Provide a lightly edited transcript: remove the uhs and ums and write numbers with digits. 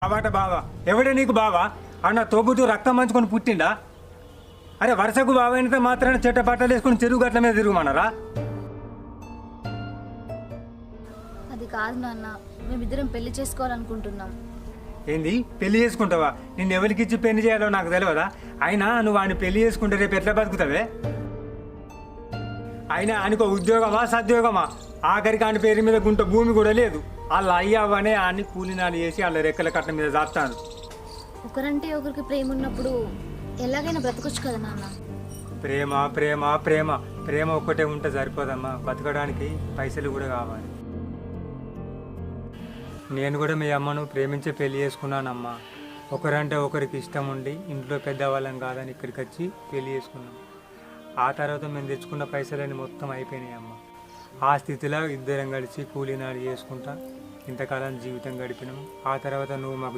బావాట బావా ఎవడే నీకు బావా అన్న తోబుతూ రక్తం మంచుకొని పుట్టిండా? అరే వరుసకు బావ అయినంత మాత్రాన చెట్ట పట్టలు వేసుకుని చెరువు గట్ల మీద తిరుగుమన్నారా? అది కాదు నాన్న, మేమిద్దరం పెళ్లి చేసుకోవాలనుకుంటున్నాం. ఏంది పెళ్లి చేసుకుంటావా? నిన్ను ఎవరికిచ్చి పెళ్లి చేయాలో నాకు తెలియదా? అయినా నువ్వు ఆయన పెళ్లి చేసుకుంటే రేపు ఎట్లా బతుకుతావే? అయినా ఆయనకో ఉద్యోగమా సద్యోగమా? ఆఖరికి ఆయన పేరు మీద గుంట భూమి కూడా లేదు. వాళ్ళ అయ్యవనే ఆయన్ని కూలినాలు చేసి వాళ్ళ రెక్కల కట్ట మీద దాస్తాను. ఒకరంటే ఒకరికి ప్రేమ ఉన్నప్పుడు ఎలాగైనా బ్రతకొచ్చు కదా నాన్న. ప్రేమ ప్రేమ ప్రేమ ప్రేమ ఒక్కటే ఉంటే సరిపోదమ్మా, బతకడానికి పైసలు కూడా కావాలి. నేను కూడా మీ అమ్మను ప్రేమించే పెళ్లి చేసుకున్నానమ్మా. ఒకరంటే ఒకరికి ఇష్టం ఉండి ఇంట్లో పెద్దవాళ్ళం కాదని ఇక్కడికి వచ్చి పెళ్లి చేసుకున్నాం. ఆ తర్వాత మేము తెచ్చుకున్న పైసలన్నీ మొత్తం అయిపోయినాయి అమ్మ. ఆ స్థితిలో ఇద్దరం కలిసి కూలీనాలు చేసుకుంటా ఇంతకాలం జీవితం గడిపినాం. ఆ తర్వాత నువ్వు మాకు